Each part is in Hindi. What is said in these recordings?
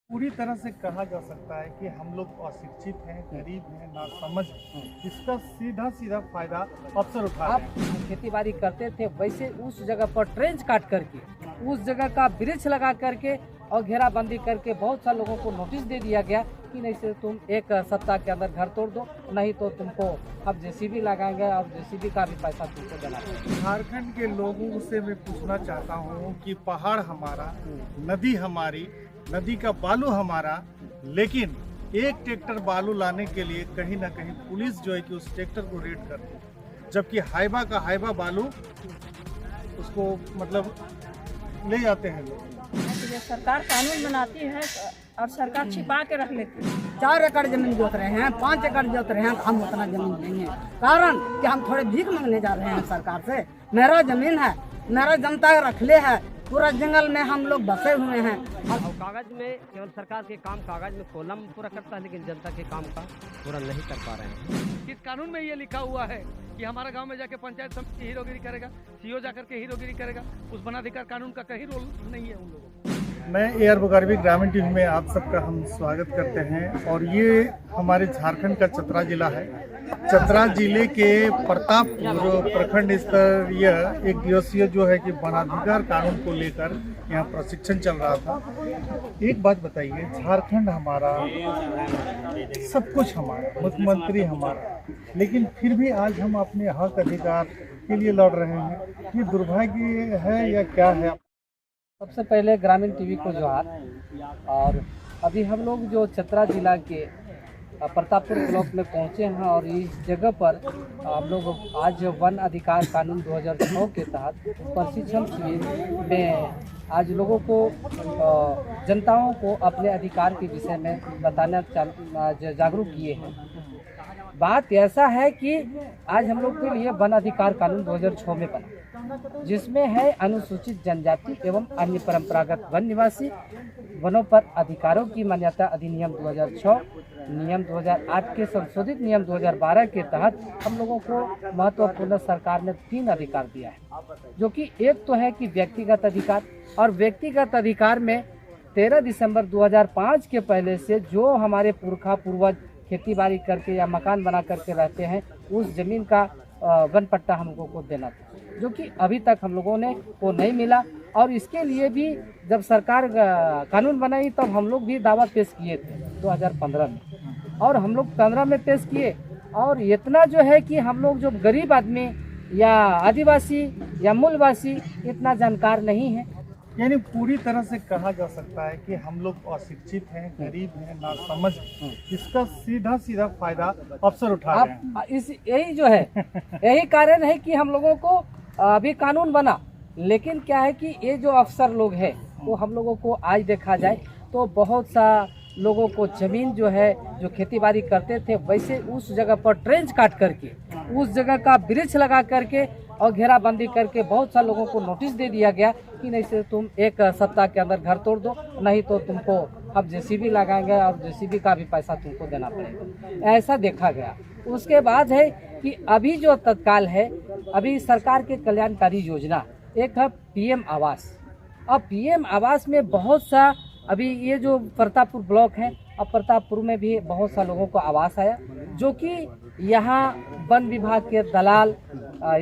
पूरी तरह से कहा जा सकता है कि हम लोग अशिक्षित हैं, गरीब हैं, नासमझ हैं। इसका सीधा सीधा फायदा अफसर उठा रहे हैं। आप खेती बाड़ी करते थे वैसे उस जगह पर ट्रेंच काट करके उस जगह का वृक्ष लगा करके और घेराबंदी करके बहुत सारे लोगों को नोटिस दे दिया गया कि नहीं से तुम एक सप्ताह के अंदर घर तोड़ दो, नहीं तो तुमको अब जेसीबी लगाएंगे और जेसीबी का भी पैसा तुमको देना पड़ेगा। झारखंड के लोगों से मैं पूछना चाहता हूँ कि पहाड़ हमारा, नदी हमारी, नदी का बालू हमारा, लेकिन एक ट्रैक्टर बालू लाने के लिए कहीं ना कहीं पुलिस जो है कि उस ट्रैक्टर को रेड करती है, जबकि हाइबा का हाइबा बालू उसको मतलब ले जाते हैं लोग। ये सरकार कानून बनाती है और सरकार छिपा के रख लेती है। 4 एकड़ जमीन जोत रहे हैं, 5 एकड़ जोत रहे हैं, हम उतना जमीन नहीं है। कारण कि हम थोड़े भीख मांगने जा रहे हैं सरकार से। मेरा जमीन है, मेरा जनता रखले है, पूरा जंगल में हम लोग बसे हुए हैं। और कागज में केवल सरकार के काम कागज में कॉलम पूरा करता है, लेकिन जनता के काम का पूरा नहीं कर पा रहे हैं। किस कानून में ये लिखा हुआ है कि हमारा गांव में जाके पंचायत समिति हीरोगिरी करेगा, सीओ जाकर के हीरोगिरी करेगा? उस वनाधिकार कानून का कहीं रोल नहीं है उन लोगों को। मैं AR बुगारवी ग्रामीण टीवी में आप सबका हम स्वागत करते हैं और ये हमारे झारखंड का चतरा जिला है। चतरा जिले के प्रतापपुर प्रखंड स्तरीय एक दिवसीय जो है कि वनाधिकार कानून को लेकर यहाँ प्रशिक्षण चल रहा था। एक बात बताइए, झारखंड हमारा, सब कुछ हमारा, मुख्यमंत्री हमारा, लेकिन फिर भी आज हम अपने हक अधिकार के लिए लड़ रहे हैं। ये दुर्भाग्य है या क्या है? सबसे पहले ग्रामीण टीवी को जोहार। और अभी हम लोग जो चतरा जिला के प्रतापपुर ब्लॉक में पहुंचे हैं और इस जगह पर हम लोग आज वन अधिकार कानून 2006 के तहत प्रशिक्षण शिविर में आज लोगों को जनताओं को अपने अधिकार के विषय में बताना जागरूक किए हैं। बात ऐसा है कि आज हम लोग के लिए वन अधिकार कानून 2006 में बना, जिसमें है अनुसूचित जनजाति एवं अन्य परंपरागत वन निवासी वनों पर अधिकारों की मान्यता अधिनियम 2006, नियम 2008 के संशोधित नियम 2012 के तहत हम लोगों को महत्वपूर्ण सरकार ने 3 अधिकार दिया है, जो कि एक तो है कि व्यक्तिगत अधिकार, और व्यक्तिगत अधिकार में 13 दिसंबर 2005 के पहले से जो हमारे पूर्वज खेती बाड़ी करके या मकान बना करके रहते हैं उस जमीन का वन पट्टा हम लोगों को देना था, जो कि अभी तक हम लोगों ने को नहीं मिला। और इसके लिए भी जब सरकार कानून बनाई तब हम लोग भी दावा पेश किए थे 2015 में, और हम लोग 15 में पेश किए। और इतना जो है कि हम लोग जो गरीब आदमी या आदिवासी या मूलवासी इतना जानकार नहीं है। यानी पूरी तरह से कहा जा सकता है कि हम लोग अशिक्षित हैं, गरीब हैं, नासमझ हैं। इसका सीधा सीधा फायदा अफसर उठा रहे हैं। इस यही जो है यही कारण है कि हम लोगों को अभी कानून बना, लेकिन क्या है कि ये जो अफसर लोग हैं वो हम लोगों को आज देखा जाए तो बहुत सा लोगों को जमीन जो है जो खेती बाड़ी करते थे वैसे उस जगह पर ट्रेंच काट करके उस जगह का वृक्ष लगा करके और घेराबंदी करके बहुत सारे लोगों को नोटिस दे दिया गया कि नहीं से तुम एक सप्ताह के अंदर घर तोड़ दो, नहीं तो तुमको अब जेसीबी लगाएंगे और जेसीबी का भी पैसा तुमको देना पड़ेगा। ऐसा देखा गया। उसके बाद है कि अभी जो तत्काल है, अभी सरकार के कल्याणकारी योजना एक है PM आवास। अब PM आवास में बहुत सा अभी ये जो प्रतापपुर ब्लॉक है, अब प्रतापपुर में भी बहुत सा लोगों को आवास आया, जो कि यहाँ वन विभाग के दलाल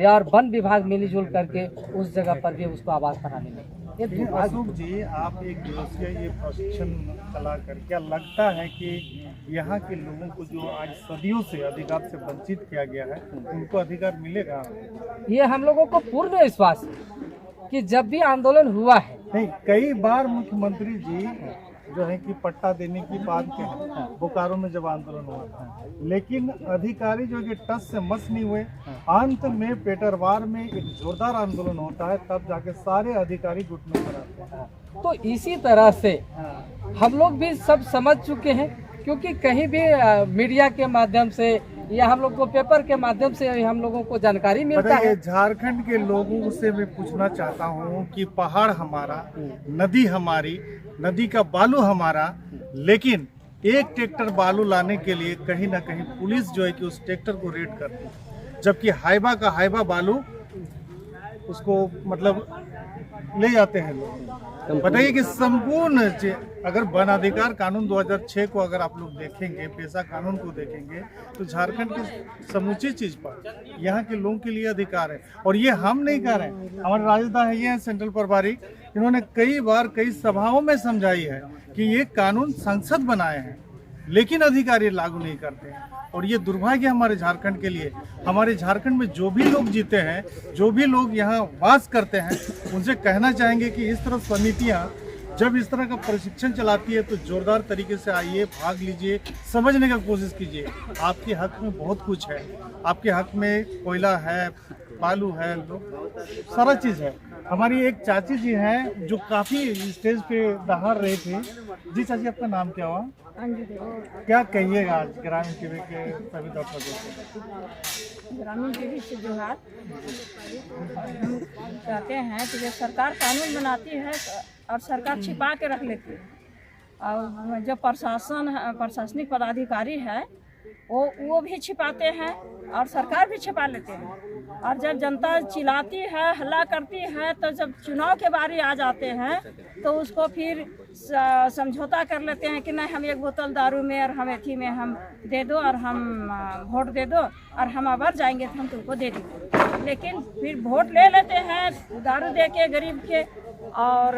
या वन विभाग मिलजुल करके उस जगह पर भी उसको आवास बनाने में ये अशोक जी, आप एक दिवसीय ये प्रशिक्षण चला कर क्या लगता है कि यहाँ के लोगों को जो आज सदियों से अधिकार से वंचित किया गया है उनको अधिकार मिलेगा? ये हम लोगों को पूर्ण विश्वास है कि जब भी आंदोलन हुआ है, नहीं, कई बार मुख्यमंत्री जी जो है कि पट्टा देने की बात कहें, बोकारो में जब आंदोलन हुआ था, लेकिन अधिकारी जो कि टस से मस नहीं हुए। अंत में पेटरवार में एक जोरदार आंदोलन होता है, तब जाके सारे अधिकारी घुटने पर आते हैं। तो इसी तरह से हम लोग भी सब समझ चुके हैं, क्योंकि कहीं भी मीडिया के माध्यम से या हम लोग को पेपर के माध्यम से हम लोगों को जानकारी मिलता है। झारखंड के लोगों से मैं पूछना चाहता हूँ कि पहाड़ हमारा, नदी हमारी, नदी का बालू हमारा, लेकिन एक ट्रैक्टर बालू लाने के लिए कहीं ना कहीं पुलिस जो है कि उस ट्रैक्टर को रेड करती है, जबकि हाइबा का हाइबा बालू उसको मतलब ले जाते हैं लोग। बताइए कि संपूर्ण अगर वन अधिकार कानून 2006 को अगर आप लोग देखेंगे, पेशा कानून को देखेंगे, तो झारखंड की समूची चीज पर यहाँ के लोगों के लिए अधिकार है। और ये हम नहीं कह रहे हैं, हमारे राजदा है ये हैं सेंट्रल प्रभारी, इन्होंने कई बार कई सभाओं में समझाई है कि ये कानून संसद बनाए हैं लेकिन अधिकारी लागू नहीं करते हैं। और ये दुर्भाग्य हमारे झारखंड के लिए। हमारे झारखंड में जो भी लोग जीते हैं, जो भी लोग यहाँ वास करते हैं, उनसे कहना चाहेंगे कि इस तरह समितियाँ जब इस तरह का प्रशिक्षण चलाती है तो जोरदार तरीके से आइए, भाग लीजिए, समझने का कोशिश कीजिए। आपके हक में बहुत कुछ है, आपके हक में कोयला है, बालू है, सारा चीज़ है। हमारी एक चाची जी हैं जो काफ़ी स्टेज पे दहाड़ रहे थे। जी चाची, आपका नाम क्या हुआ? क्या कहिएगा आज ग्रामीण टीवी के सभी दर्शकों को? ग्रामीण टीवी से जोहार। हम कहते हैं कि जब सरकार कानून बनाती है और सरकार छिपा के रख लेती है, और जो प्रशासनिक पदाधिकारी है वो भी छिपाते हैं और सरकार भी छिपा लेते हैं। और जब जनता चिल्लाती है, हल्ला करती है, तो जब चुनाव के बारी आ जाते हैं तो उसको फिर समझौता कर लेते हैं कि नहीं, हम एक बोतल दारू में और हम एथी में हम दे दो और हम वोट दे दो और हम अबर जाएंगे तो हम तुमको दे देंगे। लेकिन फिर वोट ले लेते हैं दारू दे के गरीब के, और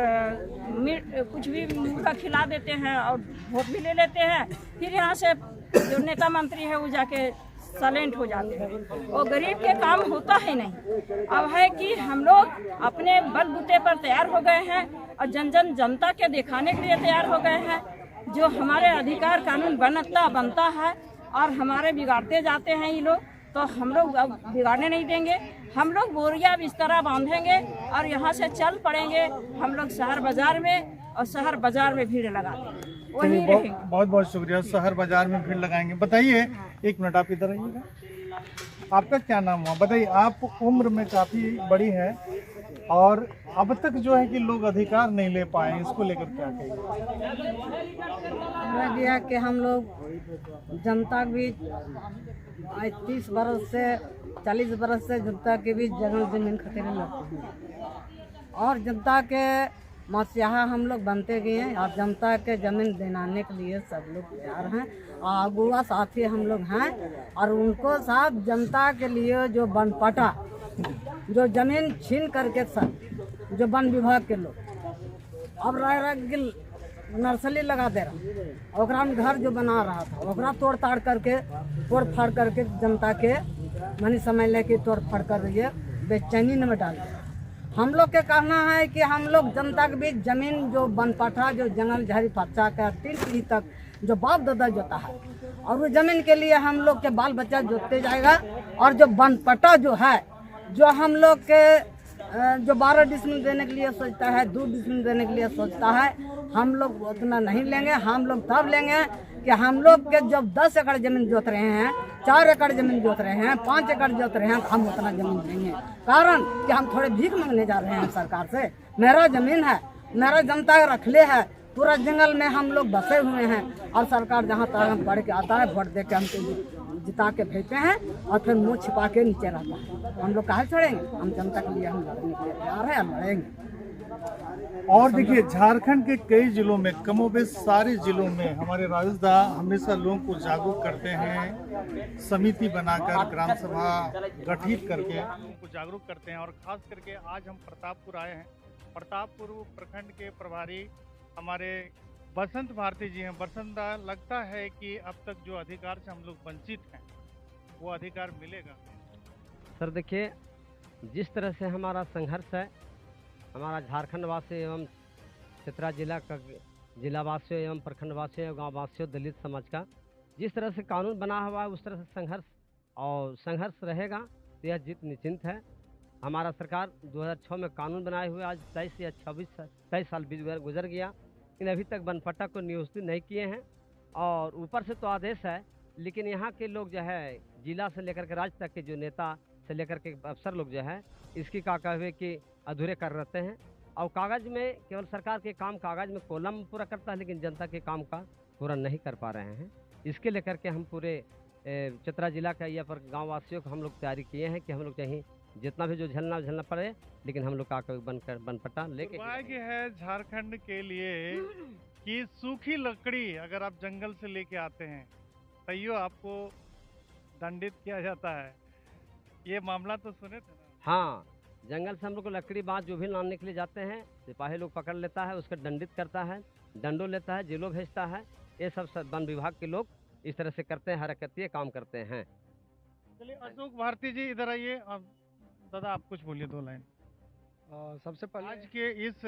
कुछ भी उनका खिला देते हैं और वोट भी ले लेते हैं। फिर यहाँ से जो नेता मंत्री है वो जाके साइलेंट हो जाते हैं। वो गरीब के काम होता ही नहीं। अब है कि हम लोग अपने बलबूते पर तैयार हो गए हैं और जनता के दिखाने के लिए तैयार हो गए हैं। जो हमारे अधिकार कानून बनता है और हमारे बिगाड़ते जाते हैं ये लोग, तो हम लोग अब बिगाड़ने नहीं देंगे। हम लोग बोरिया बिस्तरा बांधेंगे और यहाँ से चल पड़ेंगे हम लोग शहर बाजार में, और शहर बाजार में भीड़ लगाते वही रहेंगे। बहुत बहुत शुक्रिया। शहर बाजार में भीड़ लगाएंगे। बताइए, एक मिनट आप इधर आइएगा। आपका क्या नाम हुआ? बताइए, आप उम्र में काफ़ी बड़ी है और अब तक जो है कि लोग अधिकार नहीं ले पाए, इसको लेकर क्या कहेंगे? कि हम लोग जनता के बीच 30 बरस से 40 बरस से जनता के बीच जगह जमीन खतरे लड़ते हैं और जनता के मसीहा हम लोग बनते गए हैं। और जनता के जमीन दिलाने के लिए सब लोग तैयार हैं और अगुआ साथी हम लोग हैं। और उनको साथ जनता के लिए जो बनपटा, जो जमीन छीन करके सब, जो वन विभाग के लोग अब रह नर्सरी लगा दे रहा, ओकरा में घर जो बना रहा था ओकरा तोड़ फाड़ करके जनता के मनी समझ ले कि तोड़ फाड़ कर ये बेचैनी में डाल दिया। हम लोग के कहना है कि हम लोग जनता के बीच जमीन जो बनपटा, जो जंगल झाड़ी पच्चा का 3 पीढ़ी तक जो बाप दादा जोता है, और वो जमीन के लिए हम लोग के बाल बच्चा जोतते जाएगा। और जो बनपटा जो है, जो हम लोग के जो 12 डिसमिल देने के लिए सोचता है, 2 डिसमिल देने के लिए सोचता है, हम लोग उतना नहीं लेंगे। हम लोग तब लेंगे कि हम लोग के जब 10 एकड़ ज़मीन जोत रहे हैं, 4 एकड़ ज़मीन जोत रहे हैं, 5 एकड़ जोत रहे हैं, तो हम उतना ज़मीन देंगे। कारण कि हम थोड़े भीख मांगने जा रहे हैं सरकार से। मेरा ज़मीन है, मेरा जनता रखले है, पूरा जंगल में हम लोग बसे हुए हैं। और सरकार जहाँ तक हम पढ़ के आता है, वोट दे के हमको जिता के भेजते हैं और फिर मुँह छिपा के नीचे रहता है। हम लोग काहे छोड़ेंगे? हम जनता के लिए हम लड़ने के लिए तैयार हैं, हम लड़ेंगे। और देखिए, झारखंड के कई जिलों में, कमोबेश सारे जिलों में हमारे राजदा हमेशा लोगों को जागरूक करते हैं। समिति बनाकर, ग्राम सभा गठित करके उनको जागरूक करते हैं। और खास करके आज हम प्रतापपुर आए हैं। प्रतापपुर प्रखंड के प्रभारी हमारे बसंत भारती जी हैं। बसंत, लगता है कि अब तक जो अधिकार से हम लोग वंचित हैं वो अधिकार मिलेगा? सर देखिए, जिस तरह से हमारा संघर्ष है, हमारा झारखंड वासी एवं चतरा जिला का जिलावासियों एवं प्रखंड वासियों एवं गाँव वासियों दलित समाज का जिस तरह से कानून बना हुआ है, उस तरह से संघर्ष रहेगा तो यह जीत निश्चिंत है। हमारा सरकार 2006 में कानून बनाए हुए आज 23 या 23 साल गुजर गया, लेकिन अभी तक बनपट्टा को नियोजित नहीं किए हैं। और ऊपर से तो आदेश है, लेकिन यहाँ के लोग जो है जिला से लेकर के राज्य तक के जो नेता से लेकर के अफसर लोग जो है इसकी का कहवे कि अधूरे कर रहते हैं। और कागज़ में केवल सरकार के काम कागज़ में कॉलम पूरा करता है, लेकिन जनता के काम का पूरा नहीं कर पा रहे हैं। इसके लेकर के हम पूरे चतरा जिला का या पर गाँव वासियों को हम लोग तैयारी किए हैं कि हम लोग कहीं जितना भी जो झेलना पड़े, लेकिन हम लोग का बनपटा लेके दुर्भाग्य है झारखंड के लिए कि सूखी लकड़ी अगर आप जंगल से लेके आते हैं तैयो आपको दंडित किया जाता है। ये मामला तो सुने थे ना? हाँ, जंगल से हम लोग को लकड़ी बाँस जो भी लाने के लिए जाते हैं, सिपाही लोग पकड़ लेता है, उसको दंडित करता है, दंडो लेता है, जेलों भेजता है। ये सब वन विभाग के लोग इस तरह से करते हैं, हरकती काम करते हैं। चलिए अशोक भारती जी इधर आइए। अब दादा आप कुछ बोलिए 2 लाइन सबसे पहले आज के इस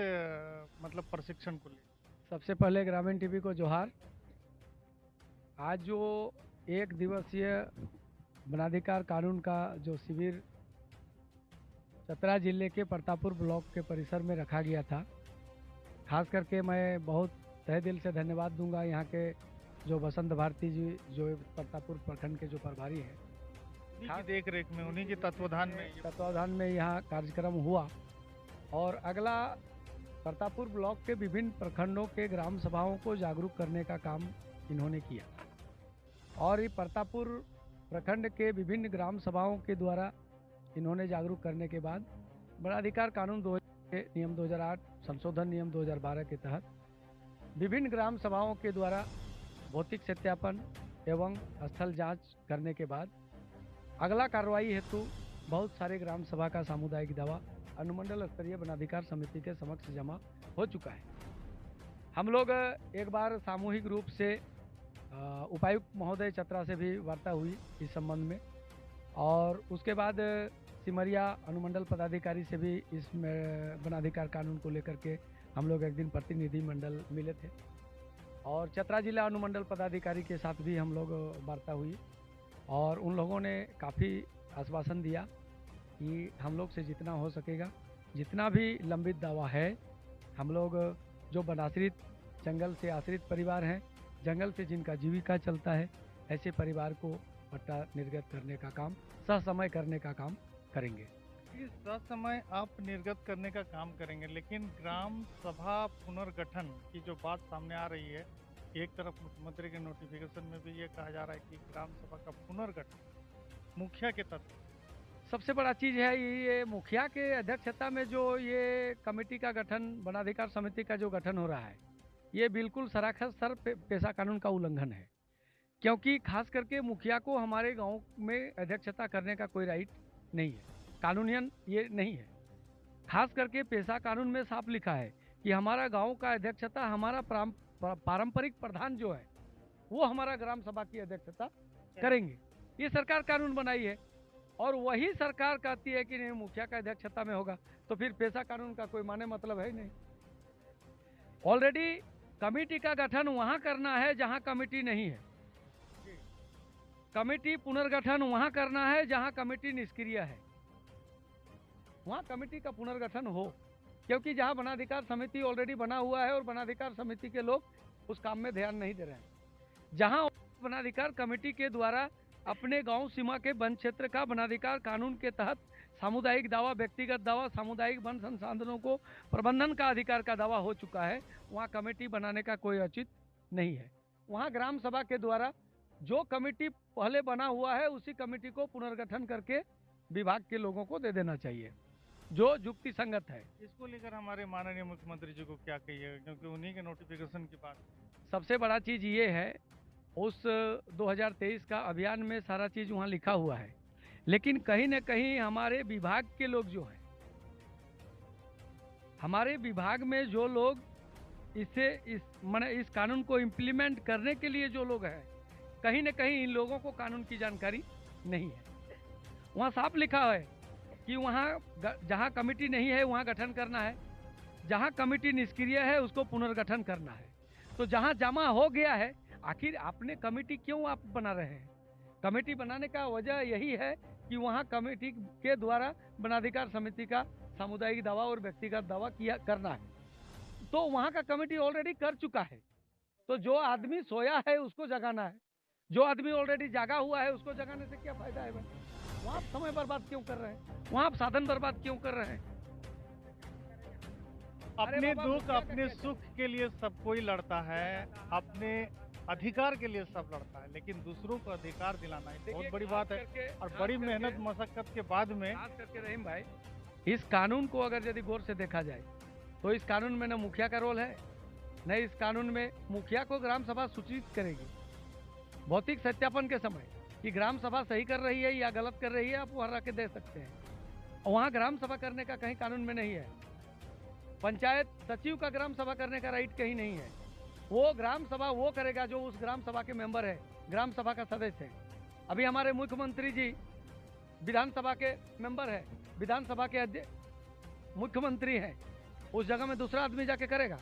मतलब प्रशिक्षण को लिए। सबसे पहले ग्रामीण टीवी को जोहार। आज जो 1 दिवसीय वनाधिकार कानून का जो शिविर चतरा जिले के प्रतापपुर ब्लॉक के परिसर में रखा गया था, खास करके मैं बहुत तहे दिल से धन्यवाद दूंगा यहाँ के जो बसंत भारती जी, जो प्रतापपुर प्रखंड के जो प्रभारी हैं, उन्हीं की देख रेख में, उन्हीं के तत्वाधान में यहाँ कार्यक्रम हुआ। और अगला प्रतापपुर ब्लॉक के विभिन्न प्रखंडों के ग्राम सभाओं को जागरूक करने का काम इन्होंने किया। और ये प्रतापपुर प्रखंड के विभिन्न ग्राम सभाओं के द्वारा इन्होंने जागरूक करने के बाद वनाधिकार कानून नियम 2008 संशोधन नियम 2012 के तहत विभिन्न ग्राम सभाओं के द्वारा भौतिक सत्यापन एवं स्थल जांच करने के बाद अगला कार्रवाई हेतु बहुत सारे ग्राम सभा का सामुदायिक दावा अनुमंडल स्तरीय वनाधिकार समिति के समक्ष जमा हो चुका है। हम लोग एक बार सामूहिक रूप से उपायुक्त महोदय चतरा से भी वार्ता हुई इस संबंध में, और उसके बाद सिमरिया अनुमंडल पदाधिकारी से भी इस वनाधिकार कानून को लेकर के हम लोग एक दिन प्रतिनिधि मंडल मिले थे, और चतरा जिला अनुमंडल पदाधिकारी के साथ भी हम लोग वार्ता हुई, और उन लोगों ने काफ़ी आश्वासन दिया कि हम लोग से जितना हो सकेगा, जितना भी लंबित दावा है, हम लोग जो वनाश्रित जंगल से आश्रित परिवार हैं, जंगल से जिनका जीविका चलता है, ऐसे परिवार को पट्टा निर्गत करने का काम ससमय करने का काम करेंगे। इस समय आप निर्गत करने का काम करेंगे, लेकिन ग्राम सभा पुनर्गठन की जो बात सामने आ रही है, एक तरफ मुख्यमंत्री के नोटिफिकेशन में भी ये कहा जा रहा है कि ग्राम सभा का पुनर्गठन मुखिया के तत्व। सबसे बड़ा चीज़ है ये मुखिया के अध्यक्षता में जो ये कमेटी का गठन, वनाधिकार समिति का जो गठन हो रहा है, ये बिल्कुल सरासर पेशा कानून का उल्लंघन है, क्योंकि खास करके मुखिया को हमारे गांव में अध्यक्षता करने का कोई राइट नहीं है, कानूनियन ये नहीं है। खास करके पेशा कानून में साफ लिखा है कि हमारा गांव का अध्यक्षता हमारा पारंपरिक प्रधान जो है वो हमारा ग्राम सभा की अध्यक्षता करेंगे। ये सरकार कानून बनाई है, और वही सरकार कहती है कि नहीं मुखिया का अध्यक्षता में होगा, तो फिर पेशा कानून का कोई माने मतलब है ही नहीं। ऑलरेडी कमेटी का गठन वहां करना है जहां कमेटी नहीं है, कमेटी पुनर्गठन वहां करना है जहां कमेटी निष्क्रिय है, वहां कमेटी का पुनर्गठन हो, क्योंकि जहां वनाधिकार समिति ऑलरेडी बना हुआ है और वनाधिकार समिति के लोग उस काम में ध्यान नहीं दे रहे हैं। जहां वनाधिकार कमेटी के द्वारा अपने गांव सीमा के वन क्षेत्र का वनाधिकार कानून के तहत सामुदायिक दावा, व्यक्तिगत दावा, सामुदायिक वन संसाधनों को प्रबंधन का अधिकार का दावा हो चुका है, वहां कमेटी बनाने का कोई औचित नहीं है। वहां ग्राम सभा के द्वारा जो कमेटी पहले बना हुआ है उसी कमेटी को पुनर्गठन करके विभाग के लोगों को दे देना चाहिए, जो युक्ति संगत है। इसको लेकर हमारे माननीय मुख्यमंत्री जी को क्या कहिएगा, क्योंकि उन्हीं के नोटिफिकेशन की बात। सबसे बड़ा चीज़ ये है, उस 2023 का अभियान में सारा चीज़ वहाँ लिखा हुआ है, लेकिन कहीं न कहीं हमारे विभाग के लोग जो हैं, हमारे विभाग में जो लोग इस कानून को इम्प्लीमेंट करने के लिए जो लोग हैं, कहीं न कहीं इन लोगों को कानून की जानकारी नहीं है। वहाँ साफ लिखा है कि वहाँ जहाँ कमेटी नहीं है वहाँ गठन करना है, जहाँ कमेटी निष्क्रिय है उसको पुनर्गठन करना है। तो जहाँ जमा हो गया है, आखिर आपने कमेटी क्यों आप बना रहे हैं? कमेटी बनाने का वजह यही है कि वहाँ कमेटी के द्वारा वनाधिकार समिति का सामुदायिक दावा और व्यक्तिगत दावा करना है, तो वहाँ का कमेटी ऑलरेडी कर चुका है। तो जो आदमी सोया है उसको जगाना है, जो आदमी ऑलरेडी जागा हुआ है उसको जगाने से क्या फायदा है भाई? वहाँ आप समय बर्बाद क्यों कर रहे हैं? वहाँ आप साधन बर्बाद क्यों कर रहे हैं? अपने दुख अपने सुख के लिए सब कोई लड़ता है, अपने अधिकार के लिए सब लड़ता है, लेकिन दूसरों को अधिकार दिलाना एक बहुत बड़ी बात है और बड़ी मेहनत मशक्कत के बाद में। खास करके रहीम भाई, इस कानून को अगर यदि गौर से देखा जाए तो इस कानून में न मुखिया का रोल है, न इस कानून में मुखिया को ग्राम सभा सूचित करेगी भौतिक सत्यापन के समय कि ग्राम सभा सही कर रही है या गलत कर रही है, आप वहाँ रख के दे सकते हैं। वहाँ ग्राम सभा करने का कहीं कानून में नहीं है। पंचायत सचिव का ग्राम सभा करने का राइट कहीं नहीं है। वो ग्राम सभा वो करेगा जो उस ग्राम सभा के मेंबर है, ग्राम सभा का सदस्य है। अभी हमारे मुख्यमंत्री जी विधानसभा के मेंबर है, विधानसभा के मुख्यमंत्री हैं, उस जगह में दूसरा आदमी जाके करेगा।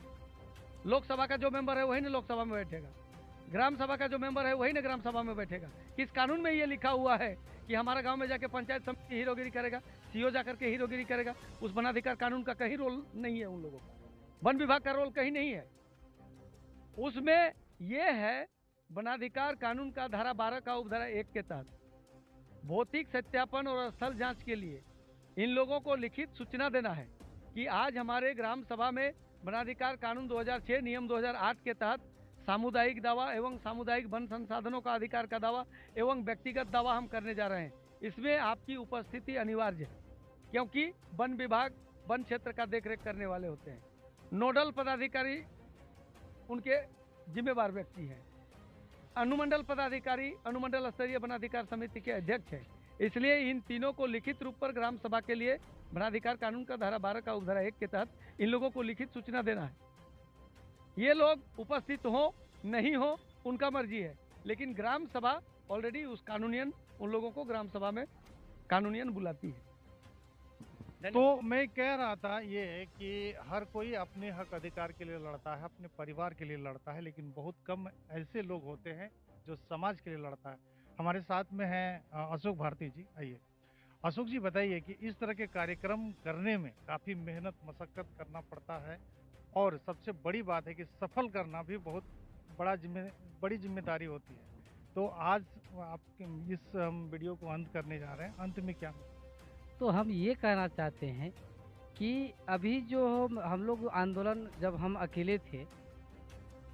लोकसभा का जो मेंबर है वही ना लोकसभा में बैठेगा, ग्राम सभा का जो मेंबर है वही ना ग्राम सभा में बैठेगा। किस कानून में ये लिखा हुआ है कि हमारा गांव में जाके पंचायत समिति हीरोगिरी करेगा, सीओ जाकर के हीरोगिरी करेगा? उस वनाधिकार कानून का कहीं रोल नहीं है उन लोगों का, वन विभाग का रोल कहीं नहीं है। उसमें ये है वनाधिकार कानून का धारा 12 का उपधारा 1 के तहत भौतिक सत्यापन और स्थल जांच के लिए इन लोगों को लिखित सूचना देना है कि आज हमारे ग्राम सभा में वनाधिकार कानून 2006 नियम 2008 के तहत सामुदायिक दावा एवं सामुदायिक वन संसाधनों का अधिकार का दावा एवं व्यक्तिगत दावा हम करने जा रहे हैं। इसमें आपकी उपस्थिति अनिवार्य है, क्योंकि वन विभाग वन क्षेत्र का देखरेख करने वाले होते हैं। नोडल पदाधिकारी उनके जिम्मेवार व्यक्ति हैं। अनुमंडल पदाधिकारी अनुमंडल स्तरीय वनाधिकार समिति के अध्यक्ष हैं। इसलिए इन तीनों को लिखित रूप पर ग्राम सभा के लिए वनाधिकार कानून का धारा 12 का उपधारा 1 के तहत इन लोगों को लिखित सूचना देना है। ये लोग उपस्थित हो नहीं हो उनका मर्जी है, लेकिन ग्राम सभा ऑलरेडी उस कानूनियन उन लोगों को ग्राम सभा में कानूनियन बुलाती है। तो मैं कह रहा था ये कि हर कोई अपने हक अधिकार के लिए लड़ता है, अपने परिवार के लिए लड़ता है, लेकिन बहुत कम ऐसे लोग होते हैं जो समाज के लिए लड़ता है। हमारे साथ में हैं अशोक भारती जी। आइए अशोक जी, बताइए कि इस तरह के कार्यक्रम करने में काफ़ी मेहनत मशक्कत करना पड़ता है और सबसे बड़ी बात है कि सफल करना भी बहुत बड़ी जिम्मेदारी होती है। तो आज आप इस वीडियो को अंत करने जा रहे हैं, अंत में क्या? तो हम ये कहना चाहते हैं कि अभी जो हम लोग आंदोलन, जब हम अकेले थे,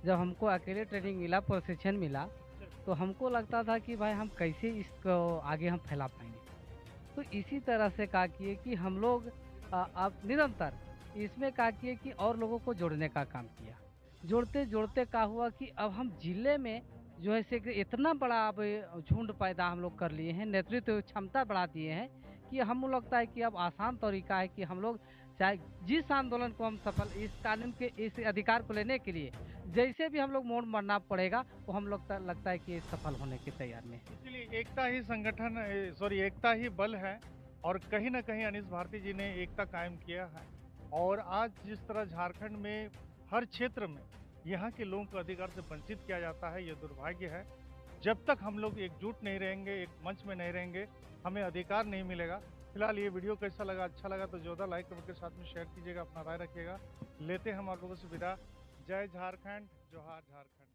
जब हमको अकेले ट्रेनिंग मिला, प्रशिक्षण मिला, तो हमको लगता था कि भाई हम कैसे इसको आगे हम फैला पाएंगे। तो इसी तरह से कहा किए कि हम लोग अब निरंतर इसमें कहा किए कि और लोगों को जोड़ने का काम किया। जोड़ते जोड़ते क्या हुआ कि अब हम जिले में जो है से इतना बड़ा अब झुंड पैदा हम लोग कर लिए हैं, नेतृत्व क्षमता बढ़ा दिए हैं कि हम लगता है कि अब आसान तरीका है कि हम लोग चाहे जिस आंदोलन को हम सफल, इस कानून के इस अधिकार को लेने के लिए जैसे भी हम लोग मोड़ मरना पड़ेगा, वो हम लोग लगता है कि सफल होने की तैयार में। इसलिए एकता ही एकता ही बल है और कहीं ना कहीं अनीश भारती जी ने एकता कायम किया है। और आज जिस तरह झारखंड में हर क्षेत्र में यहाँ के लोगों को अधिकार से वंचित किया जाता है, ये दुर्भाग्य है। जब तक हम लोग एकजुट नहीं रहेंगे, एक मंच में नहीं रहेंगे, हमें अधिकार नहीं मिलेगा। फिलहाल ये वीडियो कैसा लगा? अच्छा लगा तो ज़्यादा लाइक कमेंट के साथ में शेयर कीजिएगा, अपना राय रखिएगा। लेते हैं हम आप लोगों से विदा। जय झारखंड, जोहार झारखंड।